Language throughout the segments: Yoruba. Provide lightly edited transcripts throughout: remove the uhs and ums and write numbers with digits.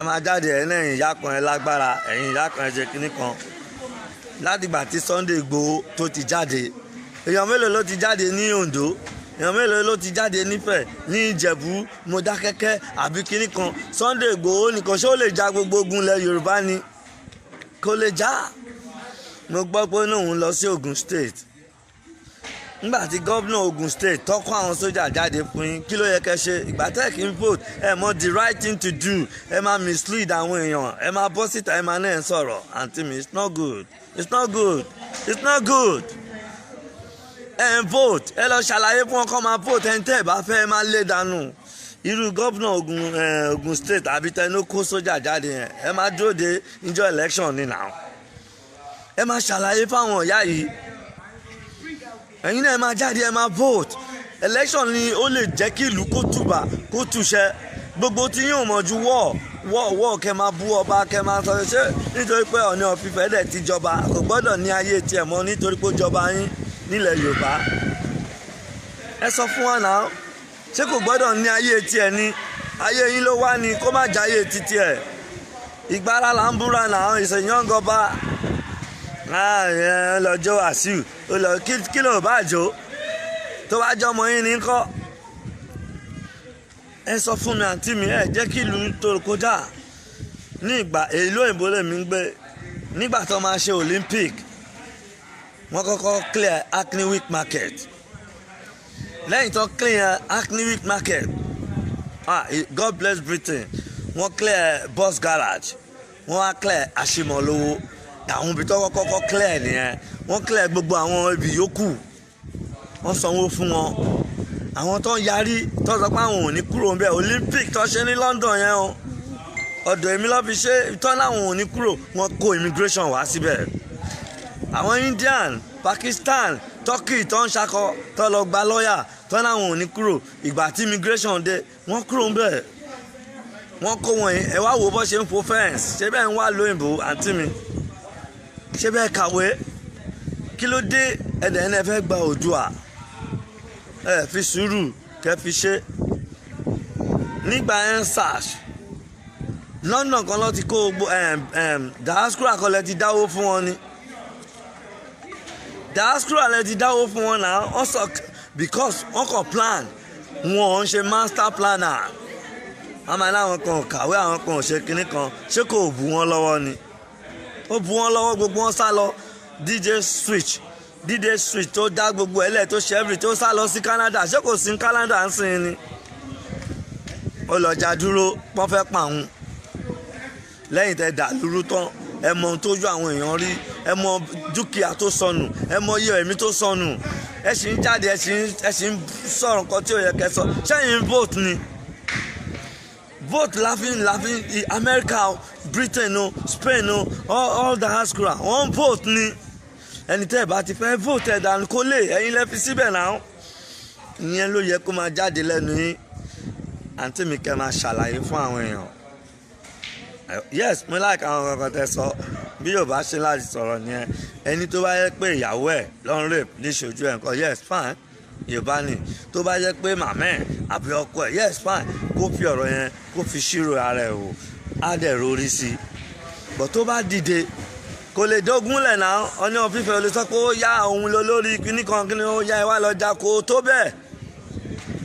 máa jáde ẹ̀ lẹ́yìn ìyá kan ẹ lágbára ẹ̀yìn ìyá kan ẹ ṣe kinní kan látìgbà tí Sunday Igboho tó ti jáde èèyàn mélòó ló ti jáde ní Ondo èèyàn mélòó ló ti jáde nífẹ̀ ní Ìjẹ̀bú Mọdákẹ́kẹ́ àbí kinní kan Sunday Igboho nìkan ṣé ó lè ja gbogbo ogun ilẹ̀ Yorùbá ni kò lè já mo gbọ́ pé òun lọ sí Ogun State nígbà tí gómìnà Ogun State tọ́kọ́ àwọn sójà jáde fún yín kí ló yẹ kẹ́ ṣe ìgbà tẹ́ kí n vote ẹ mọ the right thing to do ẹ máa mislead àwọn èèyàn ẹ máa bọ́ síta ẹ máa náà sọ̀rọ̀ àǹtí mi it's not good it's not good it's not good ẹ ń vote ẹ lọ ṣàlàyé fún ọkọ máa vote ẹni tẹ́ ẹ bá fẹ́ ẹ máa lé dànù irú gómìnà Ogun State àbí tẹnu kó sójà jáde yẹn ẹ máa dúró de ìjọ election ni now ẹ máa ṣàlàyé fáwọn ìyá yìí ẹ̀yin náà ẹ máa jáde ẹ máa vote election ni ó lè jẹ́ kí ìlú kó tùbà kó túṣẹ gbogbo tí yóò mọ̀ ju wọ́ọ̀ kẹ́ máa bú ọba kẹ́ máa sọ ṣé nítorí pé Ọọ̀ni of Ifẹ̀ dẹ̀ ti jọba kò gbọ́dọ̀ ní ayé tiẹ̀ mọ́ nítorí pé ó jọba yín nílẹ̀ Yorùbá ẹ sọ fún wa náà ṣé kò gbọ́dọ̀ ní ayé tiẹ̀ ni ayé yín ló wá ní kó má jáyé títí ẹ̀ ìgbára là ń búra náà ìṣèyàngọba lọ́jọ́ Wàsíù kí ló bá jò tó bá jọ ọmọ yín ní kọ́ ẹ sọ fún mi àǹtí mi ẹ jẹ́ kí ìlú tó kọjá ní ìgbà èyí lóyìnbó lèmi ń gbé nígbà tó máa ṣe Olympic wọ́n kọ́kọ́ clear Hackney Market lẹ́yìn tó clear Hackney Market God bless Britain wọ́n clear bus garage wọ́n wá clear Àṣìmọ̀lówó àwọn ibi tó kọ́kọ́ clear nìyẹn wọ́n clear gbogbo àwọn ibi yòókù wọ́n sanwó fún wọn àwọn tó ń yarí tó sọ pé àwọn ò ní kúrò níbẹ̀ Olympic tó ṣe ní London yẹn o ọ̀dọ̀ èmi ló fi ṣe tó láwọn ò ní kúrò wọ́n kó immigration wá síbẹ̀ àwọn Indian Pakistan Turkey tó ń ṣakọ tó lọ gba lọ́ọ̀yà tó láwọn ò ní kúrò ìgbà tí immigration dé wọ́n kúrò níbẹ̀ wọ́n kó wọn yìí ẹ wá wo bó ṣe ń fo fence ṣé bẹ́ẹ̀ ń wá lóyìnbó àǹtí mi ṣé bẹ́ẹ̀ kàwé kí ló dé ẹ̀dẹ̀ ẹ̀nẹ́ fẹ́ gba Oòduà ẹ fi sùúrù kẹ́ fi ṣe nígbà EndSARS London kan ló ti kó gbogbo diaspora kan lẹ ti dáwó fún wọn ni diaspora lẹ ti dáwó fún wọn náà wọ́n sọ because wọ́n kàn plan wọn ò ń ṣe master planner àmọ́ àwọn kan kàwé àwọn kan ò ṣe kinní kan ṣé kò bù wọ́n lọ́wọ́ ni ó bù wọ́n lọ́wọ́ gbogbo wọn sá lọ DJ Switch tó dá gbogbo ẹlẹ́ tó ṣe every tó sá lọ sí Canada ṣé kò sí Canada ń sìn ni ó lọ já dúró wọ́n fẹ́ pa òun lẹ́yìn tẹ́ dà lúrú tán ẹ mọ ohun tó yọ àwọn èèyàn rí ẹ mọ dúkìá tó sọnù ẹ mọ iye ẹ̀mí tó sọnù ẹ sì ń jáde ẹ sì ń sọ̀rọ̀ nǹkan tí ò yẹ kẹ́ sọ ṣẹ́yìn vote ni vote láfin America Britain o Spain o all diaspora wọ́n vote ni ẹni tẹ́ ẹ̀ bá ti fẹ́ vote ẹ̀ dànù kó lè ẹ̀yin lẹ́ fi síbẹ̀ náà ìyẹn ló yẹ kó máa jáde lẹ́nu yín àǹtí mi kẹ́ máa ṣàlàyé fún àwọn èèyàn yes mo like àwọn kankan tẹ́ sọ bí yóò bá ṣe láti sọ̀rọ̀ nìyẹn ẹni tó bá yẹ pé ìyàwó ẹ̀ lọ́n rape níṣojú ẹ̀ nǹkan yes fine yorùbá ni tó bá yẹ pé màmá ẹ̀ àbí ọkọ ẹ̀ yes fine kó fi ọ̀rọ̀ yẹn kó fi ṣírò ara ẹ̀ wò á dẹ̀ rori sí i bọ̀ tó bá dìde kò lè dógúnlẹ̀ náà Ọọ̀ni of Ifẹ̀ olè sọ pé ó yá òun lọ lórí kíní kan kíní ó yá ẹ wá lọ jà kó tó bẹ́ẹ̀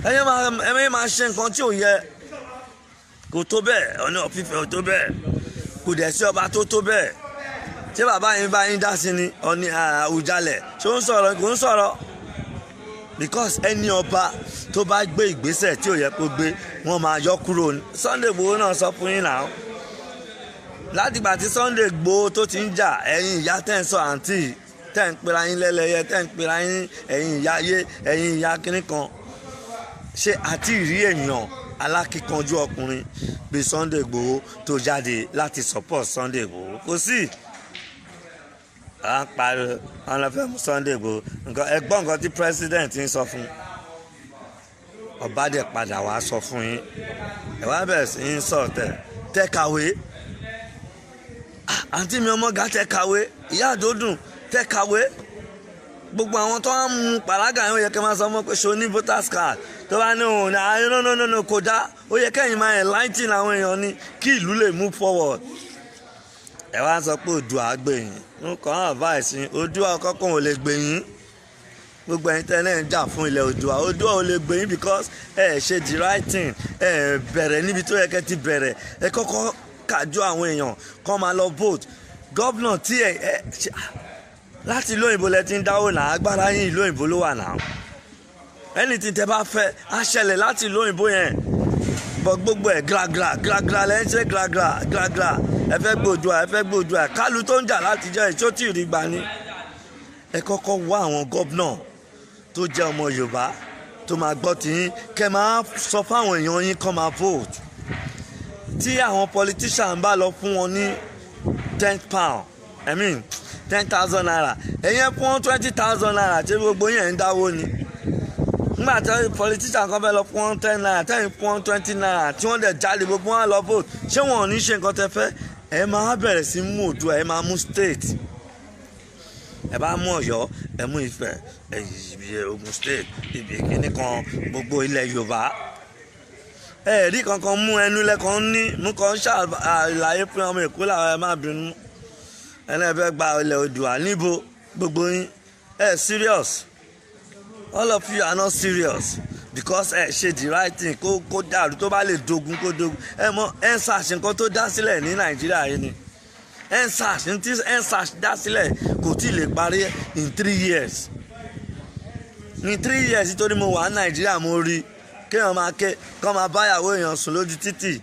ẹ̀yin máa ṣe nǹkan tí ò yẹ kò tó bẹ́ẹ̀ Ọọ̀ni of Ifẹ̀ ò tó bẹ́ẹ̀ kò dẹ̀ sí ọba tó tó bẹ́ẹ̀ ṣé bàbá yín bá yín dá sí ni Ọọ̀ni Àwùjalẹ̀ ṣé ó ń sọ̀rọ̀ kò ń sọ̀rọ̀ because ẹni ọba tó bá gbé ìgbésẹ̀ tí ò yẹ kó gbé wọ́n máa yọ kúrò ní Sunday Igboho náà sọ fún yín náà látìgbà tí Sunday Igboho tó ti ń jà ẹ̀yin ìyá tẹ́ ń sọ àǹtí tẹ́ ń pera yín lẹ́lẹ́yẹ tẹ́ ń pera yín ẹ̀yin ìyá ayé ẹ̀yin ìyá kínní kan ṣé àti ìrí èèyàn alákìkanjú ọkùnrin bíi Sunday Igboho tó jáde láti support Sunday Igboho kò sí à ń pariwo wọn lọ fẹ́ mú Sunday Igboho ẹgbọ́n nǹkan tí president ń sọ fún ọba dẹ̀ padà wá sọ fún yín ẹ wá bẹ̀rẹ̀ sí ń sọ tẹ́ kàwé àǹtí mi ọmọ ga tẹ́ kàwé ìyá àdódùn tẹ́ kàwé gbogbo àwọn tó ń mu pàlágà yẹn ó yẹ kẹ́ máa sọ mọ́ pé ṣo ní voters card tó bá ní òun ní no kò dá ó yẹ kẹ́yìn máa enlighten àwọn èèyàn ní kí ìlú lè move forward. ẹ wá sọ pé Oòduà gbẹ̀yìn nǹkan advice yín Oòduà kọ́kọ́ ò lè gbẹ̀yìn gbogbo ẹ̀yin tẹ́lẹ̀ ń jà fún ilẹ̀ Oòduà ò lè gbẹ̀yìn because ẹ ṣe the right thing ẹ bẹ̀rẹ̀ níbi tó yẹ kẹ́ ti bẹ̀rẹ̀ ẹ kọ́kọ́ kájọ àwọn èèyàn kọ́ máa lọ vote gọ́vnà tí láti ìlú òyìnbó lẹ ti ń dáwó náà agbára yín ìlú òyìnbó ló wà náà anything tẹ́ bá fẹ́ á ṣẹlẹ̀ láti ìlú òyìnbó yẹn bọ́ gbogbo ẹ̀ gragra lẹ́yìn ṣe gragra ẹ fẹ́ gbòdùà Kálù tó ń jà láti jẹ́ ìṣó tí ì rí gbà ní. ẹ kọ́kọ́ wá àwọn gọ́vnà tó jẹ́ ọmọ Yorùbá tó máa gbọ́ tiyín kẹ́ máa sọ fáwọn èèyàn yín kọ́ máa vote tí àwọn politician bá lọ fún wọn ní £10,000 naira ẹ̀yẹn fún 20,000 naira tí gbogbo yẹn ń dáwó ni nígbà tí politician kan fẹ́ lọ fún wọn 10 naira tẹ́yìn fún wọn 20 naira tí wọ́n dẹ̀ jáde gbogbo wọn lọ vote ṣé wọn ò ní ṣe nǹkan tẹ́ fẹ́ ẹ máa bẹ̀rẹ̀ sí mú Oòduà ẹ máa mú state ẹ bá mú Ọ̀yọ́ ẹ mú Ifẹ̀ Ògùn state ibi kíní kan gbogbo ilẹ̀ Yorùbá ẹ rí kankan mú ẹnu lẹ́kan ní mú kan ṣàlàyé fún ọmọ Èkó làwọn ẹ má bínú ẹni ẹ fẹ́ gba ilẹ̀ Oòduà níbo gbogbo yín ẹ serious all of you are not serious because ẹ ṣe the right thing kó dàrú tó bá lè dogun kó dogun ẹ mọ EndSARS nǹkan tó dá sílẹ̀ ní Nàìjíríà yìí ni EndSARS dá sílẹ̀ kò tí ì lè parí in 3 years ní 3 years nítorí mo wà ní Nàìjíríà mo rí kéèyàn máa kọ́ máa báyàwó èèyàn sùn lójú títì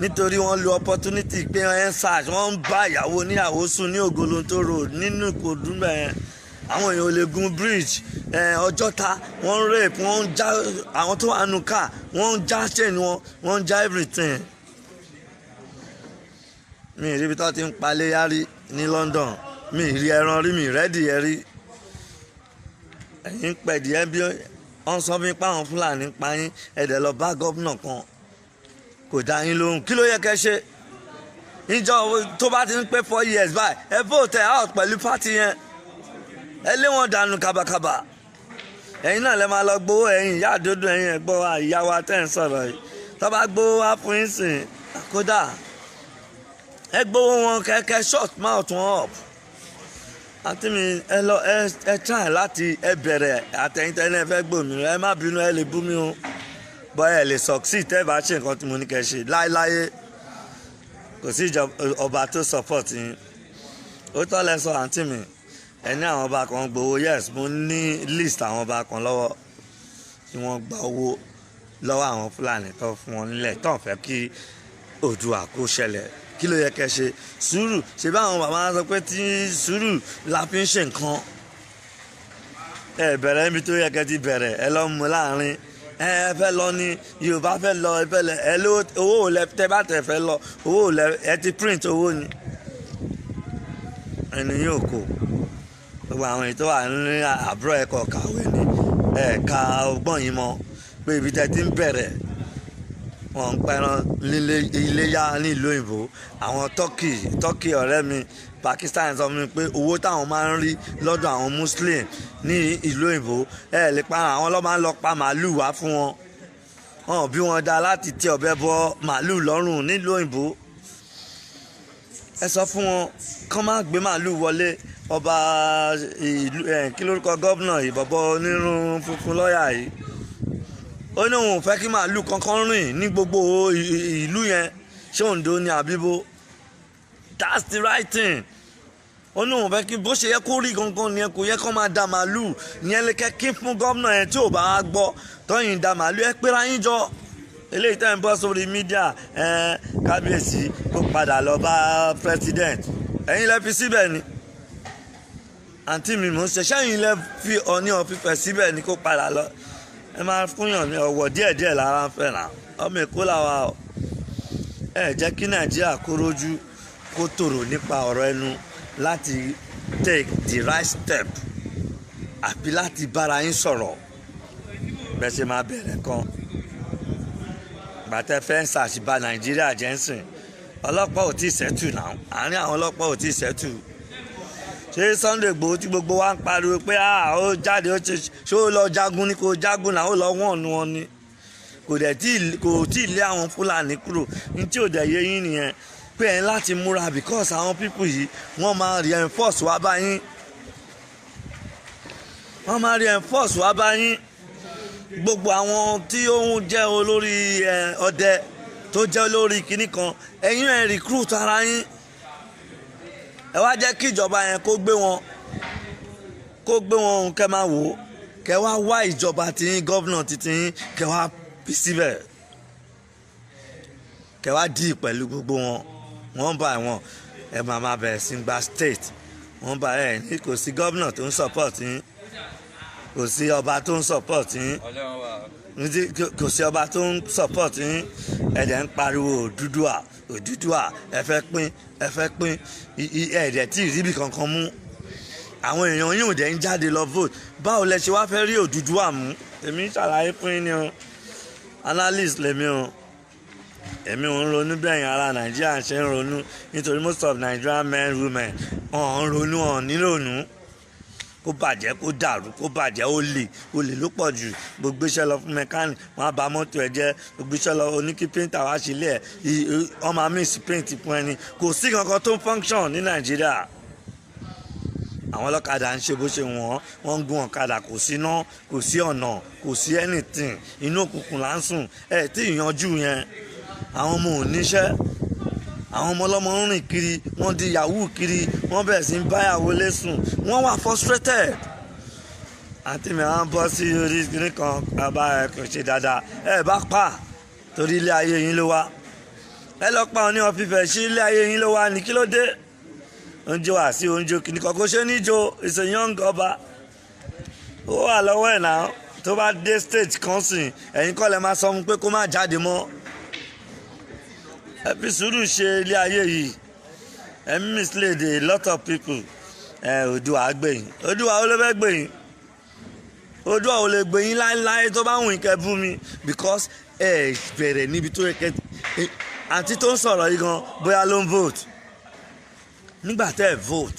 nítorí wọ́n lo opportunity pé EndSARS wọ́n ń bá ìyàwó oníyàwó sùn ní Ògolonto road nínú Ìkòròdú bẹ́ẹ̀ àwọn èèyàn ò lè gun bridge Ọjọ́ta wọ́n ń rape wọ́n ń já àwọn tó wà nù ká wọ́n ń já chain wọ́n ń já everything. mi ì rí ibi tó ti ń palẹ̀ yárí ní London mi ì rí ẹran rí mi ì rẹ́dì ẹ rí ẹ̀yìn pẹ̀dì ẹ bí wọ́n sọ fún mi pé àwọn Fúlàní pa yín ẹ̀dẹ̀ lọ bá gómìnà kan kò dá yín lóhùn kí ló yẹ kẹ́ ṣe ìjọ tó bá ti ń pé 4 years báyìí ẹ vote out pẹ̀lú pátì yẹn ẹ lé wọn dànù kábàkábà ẹ̀yin náà lè máa lọ gbowó ẹ̀yin ìyá àdódò ẹ̀yin ẹ̀gbọ́n wa ìyá wa tẹ́ ń sọ̀rọ̀ yìí tó bá gbowó wá fún yín sìn kódà ẹ gbowó wọn kẹ́kẹ́ short mouth wọn up àti mi ẹ try láti ẹ bẹ̀rẹ̀ àtẹ̀yìntẹ́ náà ẹ fẹ́ gbòmìnira ẹ má bínú ẹ lè bú mi o bọ́ ẹ lè succeed tẹ́ ẹ bá ṣe nǹkan tí mo ní kẹ́ ṣe láéláé kò sí ọba tó support yín ó tọ́ lẹ sọ àǹtí mi ẹni àwọn ọba kan gbowó yes mo ní list àwọn ọba kan lọ́wọ́ tí wọ́n gba owó lọ́wọ́ àwọn Fúlàní tó fún wọn nílẹ̀ tó ń fẹ́ kí Oòduà kó ṣẹlẹ̀ kí ló yẹ kẹ́ ṣe sùúrù ṣe bí àwọn bàbá sọ pé tí sùúrù la fi ń ṣe nǹkan ẹ bẹ̀rẹ̀ níbi tó yẹ kẹ́ ti bẹ̀rẹ̀ ẹ lọ mú láàrin ẹ fẹ́ lọ ní Yorùbá fẹ́ lọ ẹ fẹ́ lẹ ẹ ló owó ò lẹ tẹ bá tẹ fẹ́ lọ owó ò lẹ ẹ ti print owó ni ẹni yóò kó gbogbo àwọn èyí tó wà ní àbúrò ẹ̀kọ́ kàwé ní ẹ̀ka ọgbọ́n yìí mọ́ pé ibi tẹ́ ti ń bẹ̀rẹ̀ wọ́n ń pẹ́ran iléyá nílùú òyìnbó àwọn Turkey ọ̀rẹ́ mi Pakistan sọ fún mi pé owó táwọn máa ń rí lọ́dọ̀ àwọn Muslim ní ìlú òyìnbó lè pa àwọn ọlọ́mọ máa ń lọ pa màálù wá fún wọn bí wọ́n dá láti tẹ ọ̀bẹ bọ màálù lọ́rùn nílùú òyìnbó ẹ sọ fún wọn kán má gbé màálù wọlé ọba ìlú kí lórúkọ gómìnà ìbọ̀bọ̀ onírun funfun lọ́ọ̀yà yìí ó ní òun ò fẹ́ kí màálù kankan rìn ní gbogbo ìlú yẹn ṣé Oǹdó ni àbíbó that's the right thing ó ní òun fẹ́ kí bó ṣe yẹ kó rí gangan nìyẹn kò yẹ kó máa da màálù ìyẹn lè kẹ́ kí fún gómìnà yẹn tí ò bá gbọ́ tọ́yìn da màálù ẹ pera yín jọ eléyìí tẹ́ ń bọ́ sórí mídíà kábíyèsí kó padà lọ bá president ẹ̀yin lẹ fi síbẹ̀ ni àǹtí mi mò ń ṣe ṣẹ́yìn lẹ fi Ọọ̀ni of Ifẹ̀ síbẹ̀ ni kó padà lọ ẹ máa fúnyàn ní ọwọ́ díẹ̀díẹ̀ lára ń fẹ́ náà ọmọ Èkó làwa o ẹ jẹ́ kí Nàìjíríà kó rójú kó tòrò nípa ọ̀rọ̀ ẹnu láti take the right step àbí láti bára yín sọ̀rọ̀ bẹ́ẹ̀ ṣe máa bẹ̀rẹ̀ kan gbàtẹ́ fẹ́ ń ṣàṣìbá Nàìjíríà jẹ́ ń sìn ọlọ́pàá ò tí ì ṣẹ́tù náà àárín àwọn ọlọ́pàá ò tí ì ṣẹ́tù ṣé Sunday Igboho tí gbogbo wa ń pariwo pé ó jáde ó ṣe ṣé ó lọ jagun ni kò jagun náà ó lọ wọ́n nu wọn ni kò tí ì lé àwọn Fúlàní kúrò ní tí ò dẹ̀ yé yín nìyẹn pé ẹ̀ ń láti múra because àwọn people yìí wọ́n máa reinforce wá bá yín gbogbo àwọn tí ó ń jẹ́ olórí ọdẹ tó jẹ́ olórí kinní kan ẹ̀yin ẹ̀ recruit ara yín ẹ wá jẹ́ kí ìjọba yẹn kó gbé wọn kẹ́ máa wò ó kẹ́ wá wá ìjọba tiyín gọ́vnà tiyín kẹ́ wá bí síbẹ̀ kẹ́ wá dì pẹ̀lú gbogbo wọn bá wọn ẹ máa bẹ̀rẹ̀ sí gba state wọ́n bá ẹ̀ ní kò sí gọ́vnà tó ń support yín kò sí ọba tó ń support yín kò sí ọba tó ń support yín ẹ̀dẹ̀ ń pariwo Odùduwà ẹ fẹ́ pín ẹ̀dẹ̀ tí ìríbi kankan mú àwọn èèyàn yìí ò dẹ̀ ń jáde lọ vote báwo lẹ ṣe wá fẹ́ rí Odùduwà mú èmi ṣàlàyé fún yín ni o analyst lèmi o èmi ò ń ronú bẹ́yìn ara Nàìjíríà ṣe ń ronú nítorí most of Nigerian men women ọ̀ ń ronú ọ̀ nírònú kó bàjẹ́ kó dàrú kó bàjẹ́ olè ló pọ̀ jù gbogbo iṣẹ́ lọ fún mẹkáníìkì wọn á bà mọ́tò ẹ̀ jẹ́ gbogbo iṣẹ́ lọ oníkí píńtà wá sílẹ̀ ọmọ àmìsí píńtì fún ẹni kò sí kankan tó ń function ní Nàìjíríà àwọn ọlọ́kadà ń ṣe bó ṣe wọ́n ń gun ọ̀kadà kò sí iná kò sí ọ̀nà kò sí anything inú òkùnkùn là ń sùn ẹ̀ tí ìyanjú yẹn àwọn ọmọ ò níṣẹ́ àwọn ọmọ ọlọ́mọ ń rìn kiri wọ́n di yahoo kiri wọ́n bẹ̀rẹ̀ sí ń báyàwó lẹ́sùn wọ́n wà frustrated àti mi àwọn bọ́ sí orí kìnnì kan bàbá ẹ kò ṣe dáadáa ẹ bá pa torí ilé ayé yín ló wá ẹ lọ pa Ọọ̀ni of Ifẹ̀ sí ilé ayé yín ló wá ní kí ló dé oúnjẹ wà sí oúnjẹ kìnnì kan kò ṣe níjó is a young ọba ó wà lọ́wọ́ ẹ̀ náà tó bá dé stage kan sìn ẹ̀yin kọ́ lẹ máa sọ fún pé kó má jáde mọ́ ẹ fi sùúrù ṣe ilé ayé yìí ẹ mislead a lot of people Oòduà gbẹ̀yìn Oòduà ó ló fẹ́ gbẹ̀yìn Oòduà ò lè gbẹ̀yìn láéláé tó bá wùn kẹ́ bú mi because ẹ bẹ̀rẹ̀ níbi tó yẹ kẹ́ àǹtí tó ń sọ̀rọ̀ yìí gan bóyá ló ń vote nígbà tẹ́ ẹ vote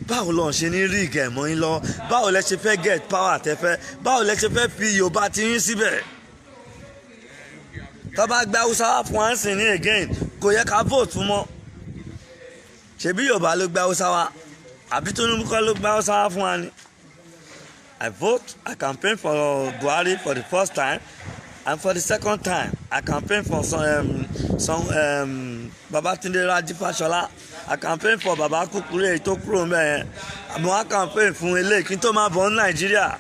báwo lọ́n ṣe ní rí ìgẹ̀mọ́ yín lọ báwo lẹ ṣe fẹ́ get power tẹ́fẹ́ báwo lẹ ṣe fẹ́ fi Yorùbá ti yín síbẹ̀ tó bá gba Hausa fún wa ń sìn ní again kò yẹ ká vote fún mọ́ ṣebí Yorùbá ló gba Hausa wa àbí Tinubu kọ́ ló gba Hausa wa fún wa ni I vote I campaign for Buhari for the first time and for the second time I campaign for Babatunde Raji Fashola I campaign for Baba Kukure èyí tó kúrò ń bẹ̀ yẹn àmọ́ I campaign fún eléyìí kí n tó máa bọ̀ ní Nàìjíríà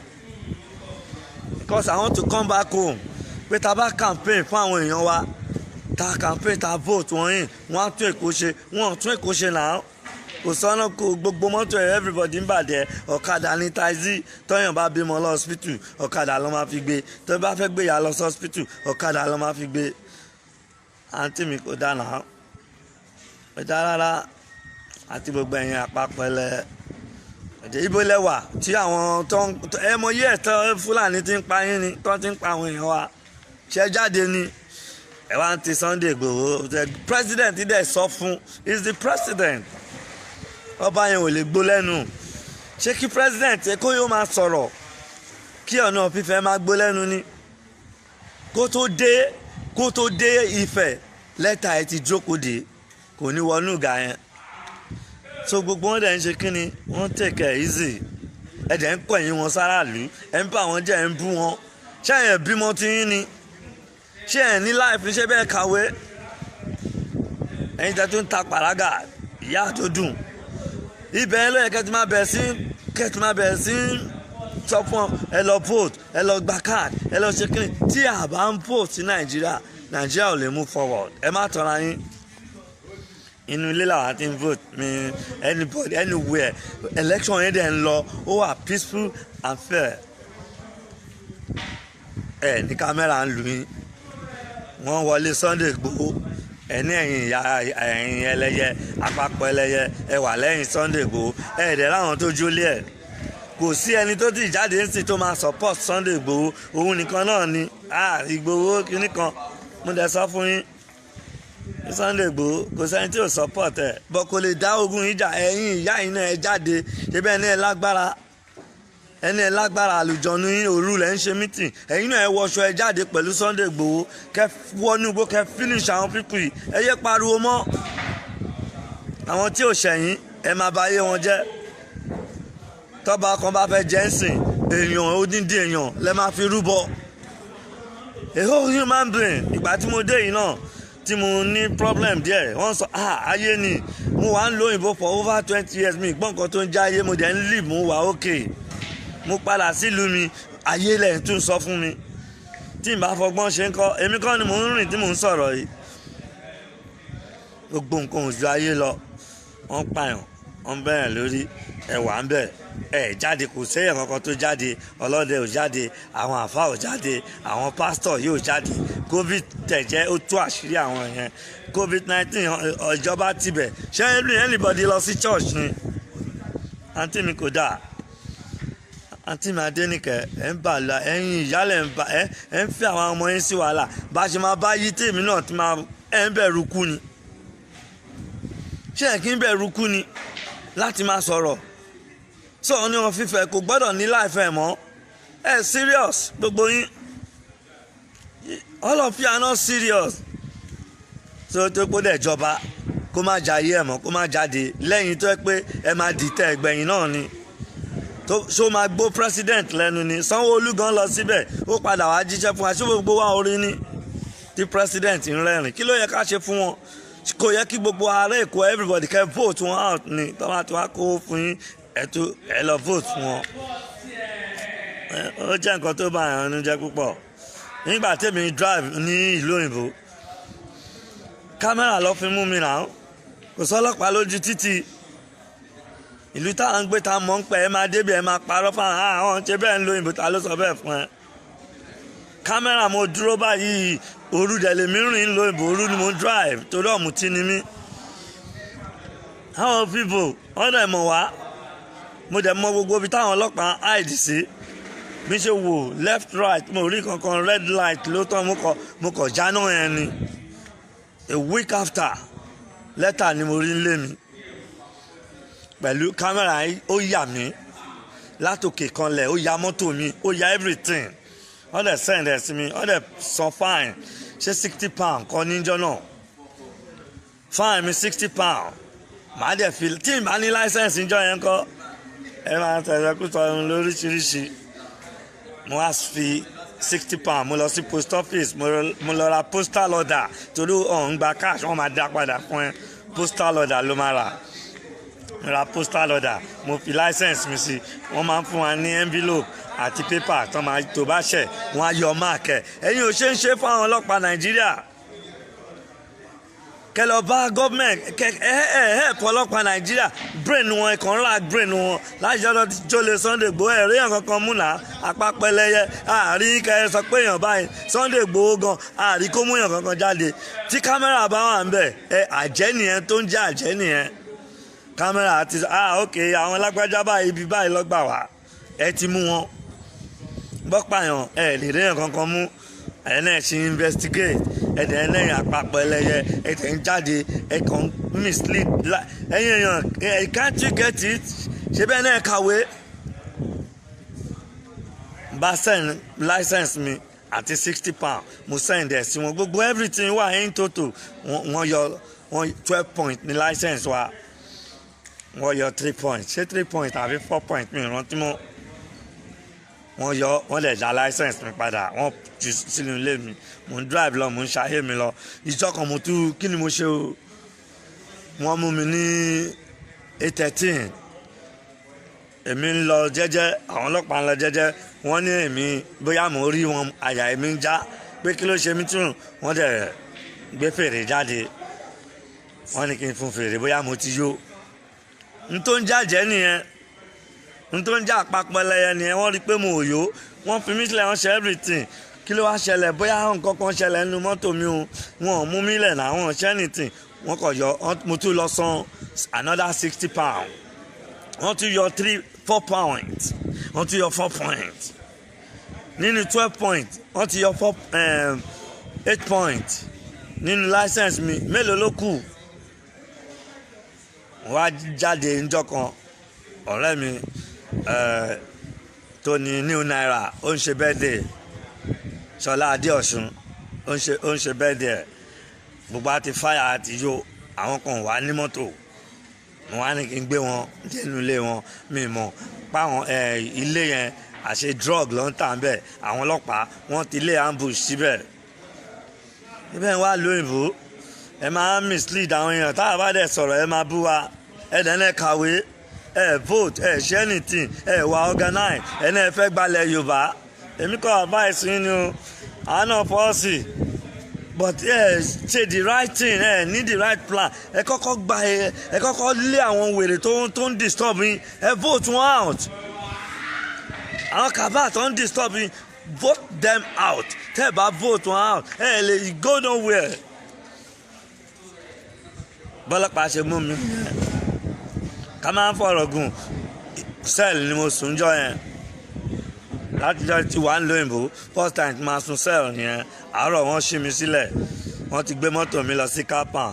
because I want to come back home pé ta bá campaign fún àwọn èèyàn wa ta campaign ta vote wọ̀nyí wọ́n á tún Èkó ṣe wọ́n tún Èkó ṣe náà kò sọ́nà kó gbogbo mọ́tò everybody ń bàjẹ́ ọ̀kadà ní taxi tọ́yàn bá bímọ lọ hospital ọ̀kadà ló máa fi gbé tó bá fẹ́ gbé ìyá lọ sí hospital ọ̀kadà ló máa fi gbé àǹtí mi kò dáná kò dá rárá àti gbogbo ẹ̀yìn àpapọ̀ ẹlẹ́ ẹ̀jẹ̀ ibo lẹ́wà tí àwọn tó ẹ mọ yí ẹ̀tọ́ Fúlàní ti ń pa yín ni tó ti ń pa àwọn èèyàn wa ṣe jáde ni ẹ wá ń ti Sunday Igboho the president dẹ̀ sọ fún is the president ọba yẹn ò lè gbó lẹ́nu ṣé kí president kó yóò máa sọ̀rọ̀ kí Ọọ̀ni of Ifẹ̀ máa gbó lẹ́nu ni kó tó dé Ifẹ̀ lẹ́tà ẹ ti jókòó dé kò ní wọnú ìgà yẹn so gbogbo wọn dẹ̀ ń ṣe kí ni wọ́n take it easy ẹ dẹ̀ ń pẹ̀yìn wọn sáràlú ẹ ń bá wọn jẹ́ ẹ ń bú wọn ṣé ẹ̀ bímọ ti yín ni ṣé ẹ̀ ní láìpẹ́ ṣé bẹ́ẹ̀ kàwé ẹ̀yin tẹ́ tó ń ta pàrágà ìyá tó dùn ibẹ̀ ẹ lóye kẹ́tì máa bẹ̀rẹ̀ sí sọ fún ẹ lọ vote ẹ lọ gba card ẹ lọ ṣe kí ni tí a bá ń vote sí Nàìjíríà ò lè move forward ẹ má tọ́ra yín inú ilé làwọn ti ń vote mi anybody anywhere election yẹn dẹ̀ ń lọ ó wà peaceful and fair ẹ ní kámẹ́rà ń lù yín wọ́n wọlé Sunday Igboho ẹni ẹ̀yìn ẹlẹ́yẹ àpapọ̀ ẹlẹ́yẹ ẹ wà lẹ́yìn Sunday Igboho ẹ̀ẹ́dẹ̀ láwọn tó jólé ẹ̀ kò sí ẹni tó ti jáde ń sìn tó máa support Sunday Igboho òun nìkan náà ni Igboho kìíní kan mo dẹ̀ sọ fún yín Sunday Igboho kò sẹ́ni tí ò support ẹ̀ bọ́ kò lè dá ogun yìí jà ẹ̀yin ìyá yìí náà ẹ jáde ṣebí ẹni ẹ lágbára àlùjọ̀nù yín òru lẹ̀ ń ṣe meeting ẹ̀yin náà ẹ wọṣọ ẹ jáde pẹ̀lú Sunday Igboho kẹ wọnú igbó kẹ finish àwọn people yìí ẹ yé pariwo mọ́ àwọn tí ò ṣẹ̀yìn ẹ máa bà ayé wọn jẹ́ tọ́ba kan bá fẹ́ jẹ́ ń sìn èèyàn odindi èèyàn lẹ máa fi rúbọ a whole human being. Ìgbà tí mo dé yìí náà tí mo ní problem díẹ̀ wọ́n sọ ayé ni mo wà ń lo òyìnbó for over 20 years mi gbọ́n nǹkan tó ń já ayé mo dẹ̀ ń live mo wà okay mo padà sílùú mi ayé lẹ̀ tún sọ fún mi tí n bá fọgbọ́n ṣe ń kọ́ èmi kọ́ ni mò ń rìn tí mò ń sọ̀rọ̀ yìí gbogbo nǹkan ò ju ayé lọ wọ́n pààyàn wọ́n bẹ̀rẹ̀ lórí ẹ̀wà ń bẹ̀ jáde kò séyàn kankan tó jáde ọlọ́dẹ ò jáde àwọn àfa ò jáde àwọn pásítọ̀ yóò jáde covid tẹ̀jẹ́ ó tú àṣírí àwọn yẹn covid-19 ìjọba tibẹ̀ ṣé anybody lọ sí church ni àǹtí mi kò dáa àǹtí mi Adénìkẹ́ ẹ̀ ń bà la ẹ̀yin ìyálẹ̀ ẹ̀ ń fi àwọn ọmọ yín sí wàhálà bá a ṣe máa bá yí tèmi náà ti máa ẹ̀ ń bẹ̀rù kú ni ṣé ẹ̀ kí ń bẹ̀rù kú ni láti máa sọ̀rọ̀ sọ̀rọ̀ ní wọn fífẹ́ kò gbọ́dọ̀ ní láìfẹ́ mọ́ serious gbogbo yín all of you are not serious so tó gbọ́dọ̀ ìjọba kó má jayé ẹ̀ mọ́ kó má jáde lẹ́yìn tó yẹ pé ẹ máa dìtẹ̀ ẹgbẹ̀yìn náà ni ṣó máa gbó president lẹ́nu ni Sanwó-Olú gan lọ síbẹ̀ ó padà wá jíṣẹ́ fún wa ṣé gbogbo wa orí ni tí president ń rẹ́rìn kí ló yẹ ká ṣe fún wọn kò yẹ kí gbogbo ààrẹ Èkó everybody kẹ́ vote wọn out ni tọ́wọ́ àti wá kó fún yín ẹ lọ vote fún wọn ó jẹ́ nǹkan tó bá yàn ní jẹ́ púpọ̀ nígbà tèmi drive ní ìlú òyìnbó kámẹ́rà lọ fi mú mi náà kò sọ́lọ́pàá lójú títì ìlú táwọn ń gbé ta mọ̀ ń pẹ́ ẹ máa débi ẹ máa parọ́ fáwọn àwọn ṣe bẹ́ẹ̀ ń lo òyìnbó ta ló sọ bẹ́ẹ̀ fún ẹ kámẹ́rà mo dúró báyìí òru dẹ̀ lèmi rìn ń lo òyìnbó òru ni mo drive torí ọ̀mùtí ni mí àwọn people wọ́n dẹ̀ mọ̀ wá mo dẹ̀ mọ gbogbo ibi táwọn ọlọ́pàá hide sí bí ṣe wò left right mo rí kankan red light ló tán mo kọ̀ jáná yẹn ni a week after lẹ́tà ni mo rí ń lé mi pẹ̀lú kámẹ́rà yìí ó yà mí látòkè kanlẹ̀ ó ya mọ́tò mi ó ya everything wọ́n dẹ̀ send ẹ̀ sí mi wọ́n dẹ̀ san fine ṣé £60 kọ́ níjọ́ náà fine mi £60 màá dẹ̀ fi tí n bá ní license níjọ́ yẹn kọ́ ẹ máa tẹ̀lé kútọ́ ohun lóríṣiríṣi mo wá fi £60 mo lọ sí post office mo lọ ra postal order torí ọ̀hún gba cash wọ́n máa dá padà fún ẹ postal order ló máa ra postal order mo fi license mi sí wọ́n máa ń fún wa ní envelope àti paper tó bá ṣẹ̀ wọ́n á yọ mark ẹ̀ ẹ̀yin ò ṣe ń ṣe fún àwọn ọlọ́pàá Nàìjíríà kẹ lọ bá gọ́ọ̀mẹ̀ntì help ọlọ́pàá Nàìjíríà brain wọn ẹ̀kan ńlá brain wọn láti jọ́ jólè Sunday Igboho ẹ̀rí yàn kankan múnà apápẹ́lẹ́yẹ àárín kẹ ẹ sọ pé èèyàn báyìí Sunday Igboho gan àárín kó mú yàn kankan jáde tí kámẹ́rà bá wà ń bẹ̀ àjẹ́ nìyẹn tó ń jẹ́ àjẹ́ nìyẹn kámẹ́rà ti ok àwọn lágbájá báyìí ibi báyìí lọ́gbà wá ẹ ti mú wọn bọ́pàyàn lè rí yàn kankan mú ẹ̀ náà ṣe investigate ẹ̀dẹ̀ ẹlẹ́yìn àpapọ̀ ẹlẹ́yẹ ẹ̀dẹ̀ ń jáde ẹ̀kan mislead ẹ̀yìn èèyàn can't you get it ṣé bẹ́ẹ̀ náà kàwé bá send license mi àti £60 mo send ẹ̀ sí wọn gbogbo everything wà in total wọ́n yọ 12 points ní license wa wọ́n yọ 3 points ṣé 3 points àbí 4 points mi ìrántí mọ́ wọ́n yọ wọ́n lè dá license mi padà wọ́n jù sínú ilé mi mo ń drive lọ mo ń ṣayé mi lọ ìjọ kan mo tún kí ni mo ṣe o wọ́n mú mi ní 8:13 èmi ń lọ jẹ́jẹ́ àwọn ọlọ́pàá ń lọ jẹ́jẹ́ wọ́n ní èmi bóyá mo rí wọn àyà èmi ń já pé kí ló ṣe mí tún wọ́n dẹ̀ gbé fèrè jáde wọ́n ní kí n fún fèrè bóyá mo ti yó n tó ń jàjẹ́ nìyẹn n tó ń jà àpapọ̀ ẹlẹ́yẹ nìyẹn wọ́n rí pé mo ò yó wọ́n fi mí sílẹ̀ wọ́n ṣe everything kí ló wá ṣẹlẹ̀ bóyá nǹkan kan ṣẹlẹ̀ nínú mọ́tò mi o wọn ò mú mi lẹ̀ náà wọn ò ṣe anything wọ́n kọ̀ yọ mo tún lọ san another £60 wọ́n tún yọ 4 points wọ́n tún yọ 4 points nínú 12 points wọ́n ti yọ 8 points nínú license mi mélòó ló kù. wọ́n á jáde níjọ́ kan ọ̀rẹ́ mi tó ní new naira ó ń ṣe birthday Ṣọlá Adéọ̀ṣun ó ń ṣe birthday gbogbo àti fáyà àti yó àwọn kan wà ní mọ́tò wọ́n á ní kí n gbé wọn dénú ilé wọn mi mọ̀ páwọn ilé yẹn àṣẹ drug ló ń tà ń bẹ̀ àwọn ọlọ́pàá wọ́n ti lé ambush síbẹ̀ ibẹ̀ wà lóyìnbó ẹ máa mislead àwọn èèyàn tá a bá dẹ̀ sọ̀rọ̀ ẹ máa bú wa ẹ dẹ̀ ẹ kàwé ẹ vote ẹ ṣe anything ẹ wà organize ẹ náà fẹ́ gbalẹ̀ Yorùbá èmi kọ́ advice yín ni o àánú pọ́ọ̀sì but ẹ ṣe the right thing ẹ ní the right plan ẹ kọ́kọ́ gba ẹ kọ́kọ́ lé àwọn wèrè tó ń disturb yín ẹ vote wọn out àwọn kàbá tó ń disturb yín vote them out tẹ́ ẹ bá vote wọn out ẹ lè go nowhere bọ́lọ́pàá ṣe mú mi ká máa ń fọ̀rọ̀ gùn cell ni mo sùn jọ yẹn látijọ́ tí wàá ń lo òyìnbó first time tí máa sun cell yẹn àárọ̀ wọ́n ṣí mi sílẹ̀ wọ́n ti gbé mọ́tò mi lọ sí carpan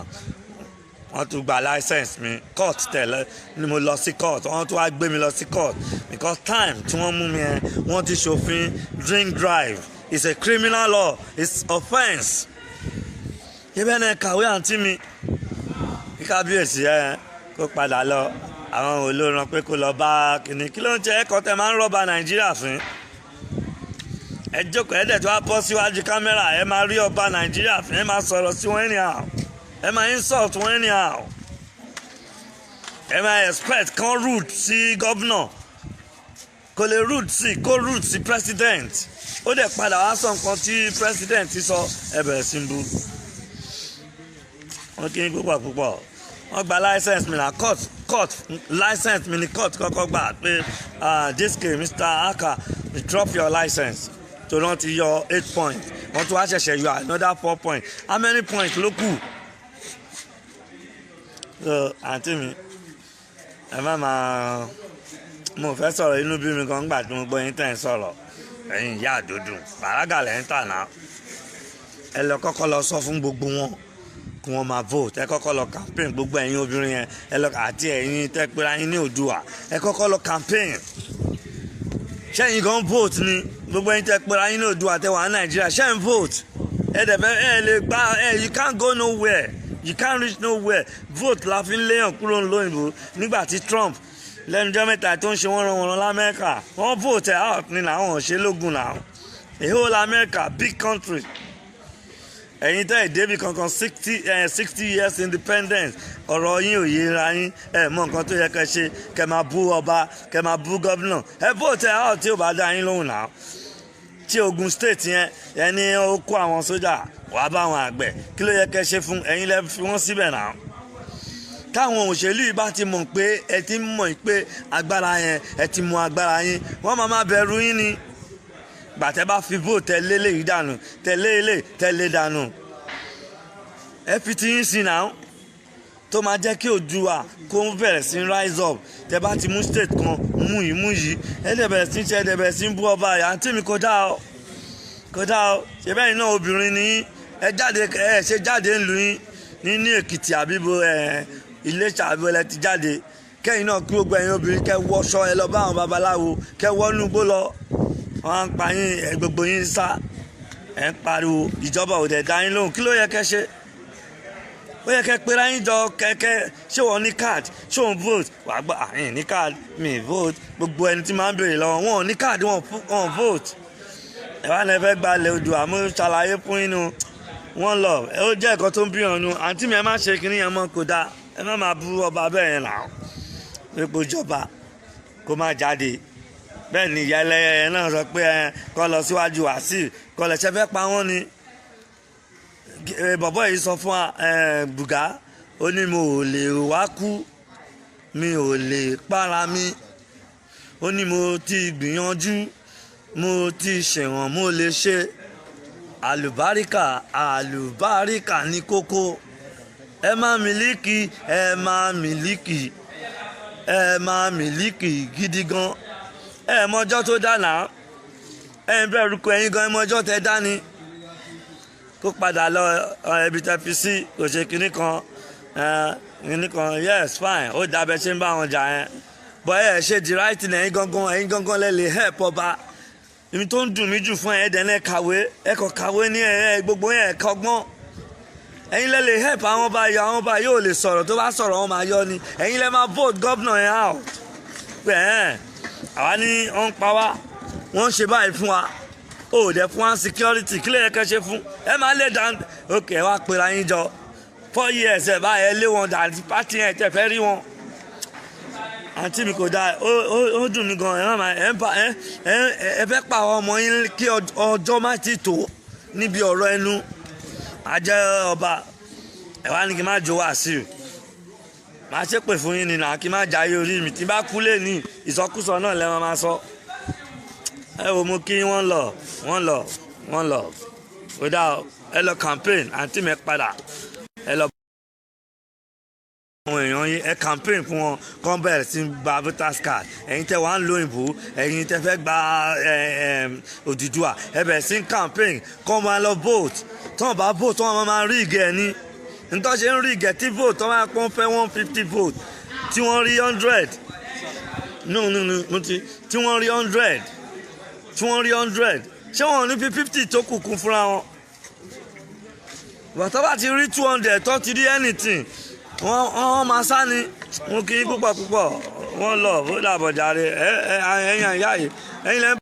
wọ́n tún gba license mi court tẹ̀lé ni mo lọ sí court wọ́n tún wá gbé mi lọ sí court because time tí wọ́n mú mi yẹn wọ́n ti ṣòfin drink drive it's a criminal law it's offence ibẹ̀ náà kàwé àǹtí mi kábíyèsí ẹ kó padà lọ àwọn olóran pé kó lọ bá kìnnì kí ló ń jẹ ẹ̀kọ́ tẹ máa ń rọ́bà Nàìjíríà fún ẹ jókòó ẹ̀dẹ̀ tó wá bọ́ síwájú kámẹ́rà ẹ máa rí ọba Nàìjíríà fún ẹ máa sọ̀rọ̀ sí wọn anyhow ẹ máa insult wọn anyhow ẹ máa expect kan rude sí gọ́vnọ̀ kò lè rude sí kó rude sí president ó dẹ̀ padà wá sọ nǹkan tí president sọ ẹ bẹ̀rẹ̀ sí ń bú wọ́n kí n púpọ̀ wọ́n gba license mi na court license mi ni court kọ́kọ́ gbà pé this case Mr. Aka drop your license tó wọ́n ti yọ 8 points wọ́n tún wá ṣẹ̀ṣẹ̀ yọ another 4 points how many points ló kù so àǹtí mi ẹ má máa mo fẹ́ sọ̀rọ̀ inú bí mi kan gbà tí mo gbọ́ yín tẹ̀ ń sọ̀rọ̀ ẹ̀yin ìyá àdúdú pàrágà lẹ́ ń tà náà ẹ lọ kọ́kọ́ lọ sọ fún gbogbo wọn kí wọ́n máa vote ẹ kọ́kọ́ lọ campaign gbogbo ẹ̀yin obìnrin yẹn ẹ lọ àti ẹ̀yin tẹ́ pé ayín ní Oòduà ẹ kọ́kọ́ lọ campaign ṣẹ́yìn gan vote ni gbogbo ẹ̀yin tẹ́ pé ayín ní Oòduà tẹ́ wà ní Nàìjíríà ṣẹ́yìn vote ẹ dẹ̀ fẹ́ ẹ lè gba ẹ you can't go nowhere you can't reach nowhere vote la fi ń léyàn kúrò lóyìnbó nígbà tí Trump lẹ́nu jọ́ mẹ́ta tó ń ṣe wọ́n ran wọn l'Amẹ́ríkà wọ́n vote out ni làwọn ṣe lógun náà a whole America big country ẹ̀yin tẹ́ ìdébì kankan 60 years independence ọ̀rọ̀ yín ò yéra yín ẹ mọ nǹkan tó yẹ kẹ́ ṣe kẹ́ máa bú ọba kẹ́ máa bú gọ́vnà ẹ vote out tí ò bá dá yín lóhùn náà tí Ogun State yẹn ẹni ó kó àwọn sójà wàá bá àwọn àgbẹ̀ kí ló yẹ kẹ́ ṣe fún ẹ̀yin lẹ́ fi wọ́n síbẹ̀ náà táwọn òṣèlú yìí bá ti mọ̀ pé ẹ ti mọ̀ pé agbára yẹn ẹ ti mọ agbára yín wọ́n máa bẹ̀rù yín ni gbàtẹ́ bá fi vote tẹ̀lé lè yí dànù tẹ̀lé lè tẹ̀lé dànù ẹ fi ti yín sí náà tó máa jẹ́ kí Oòduà kó bẹ̀rẹ̀ sí rise up tẹ bá ti mú state kan mú yìí ẹ dẹ̀ bẹ̀rẹ̀ sí ṣe ẹ dẹ̀ bẹ̀rẹ̀ sí bú ọba àǹtí mi kò dáa ọ ṣe bẹ́ẹ̀ náà obìnrin ni ẹ jáde ẹ ṣe jáde ń lu yín ní Èkìtì àbíbo Iléṣà àbíbo ẹ ti jáde kẹ́yìn náà kí gbogbo ẹ̀yin obìnrin kẹ́ wọṣọ ẹ lọ bá àwọn babaláwo kẹ́ wọnú gbó lọ wọ́n á ń pa yín gbogbo yín sá ẹ̀ ń pariwo ìjọba ò dẹ̀ dá yín lóhùn kí ló yẹ kẹ́ ṣe ó yẹ kẹ́ pera yín jọ kẹ́kẹ́ ṣé wọ́n ní card ṣé wọ́n vote wàá gbọ́ àyìn ní card mi vote gbogbo ẹni tí máa ń béèrè lọ́wọ́ wọn ò ní card wọn vote ẹ wá lẹ fẹ́ gbalẹ̀ Oòduà àmú ṣàlàyé fún inú wọn lọ ẹ ó jẹ́ ẹ̀kọ́ tó ń bí ọ̀nù àǹtí mi ẹ má ṣe kinní yẹn mọ́ kó dáa ẹ má máa bú ọba bẹ́ẹ̀ yẹn náà epo ìjọba kó má jáde bẹ́ẹ̀ ni ìyá ẹlẹ́yẹ náà sọ pé kọ́ lọ síwájú Wàsíù kọ́ lẹ̀ ṣe fẹ́ pa wọ́n ni bọ̀bọ̀ yìí sọ fún Bùgá ó ní mo ò lè wá kú mi ò lè para mi ó ní mo ti gbìyànjú mo ti ṣèwọ̀n mo lè ṣe àlùbáríkà ní kókó ẹ má mílíkì gidi gan ẹ mọjọ́ tó dáná ẹ ń bẹ̀rù kọ ẹ̀yin gan ẹ mọjọ́ tẹ dání kó padà lọ ibi tẹ́ fi sí kò ṣe kinní kan yes fine ó dábẹ́ ṣe ń bá wọn jà yẹn bọ́ ẹ ṣe the right thing ẹ̀yin gangan lẹ lè help ọba èmi tó ń dùn mí jù fún ẹ̀ẹ́dẹ̀ ẹ kàwé ní gbogbo yẹn kọ́gbọ́n ẹ̀yin lẹ lè help àwọn ọba yóò lè sọ̀rọ̀ tó bá sọ̀rọ̀ wọn máa yọ ni ẹ̀yin lẹ máa vote governor yẹn out pé àwa ní wọ́n ń pa wá wọ́n ń ṣe báyìí fún wa ó dẹ̀ fún wa security kílẹ̀ yẹn kẹ́ ṣe fún ẹ máa lè dán ok ẹ wá pera yín jọ 4 years ẹ báyìí ẹ lé wọn dà pátì yẹn tẹ fẹ́ rí wọn àǹtí mi kò dáa ó dùn mí gan ẹ fẹ́ pa àwọn ọmọ yín kí ọjọ́ má ti tó níbi ọ̀rọ̀ ẹnu ajẹ́ ọba ẹ wá ní kí n má jó wá sí i màá ṣépè fún yín nìyà kí n má jayé orí mi tí bá kú lè ní ìsọkúsọ náà lẹ́wọ̀n máa sọ ẹ wò mú kí wọ́n lọ kò dáa ẹ lọ campaign àǹtí mi padà ẹ lọ àwọn èèyàn yín ẹ campaign fún wọn kán bẹ̀rẹ̀ sí gba voters card ẹ̀yin tẹ́ wà ń lo òyìnbó ẹ̀yin tẹ́ fẹ́ gba Odùduwà ẹ bẹ̀rẹ̀ sí campaign kán máa lọ vote tí wọ́n bá vote wọ́n máa rí ìgẹ̀ ní nítorí ṣe ń rí ìgẹ̀ tí vote wọ́n máa pọ́n fẹ́ 150 vote tí wọ́n rí 100 tí wọ́n rí 100 ṣé wọ́n ní fi 50 tó kù kún fúnra wọn bàtà bá ti rí 200 tó ti rí anything wọ́n máa sá ni mo kì í púpọ̀ wọ́n lọ ó dàbọ̀ jàre ẹ̀yìn àyà yìí ẹ̀yìn lẹ́yìn.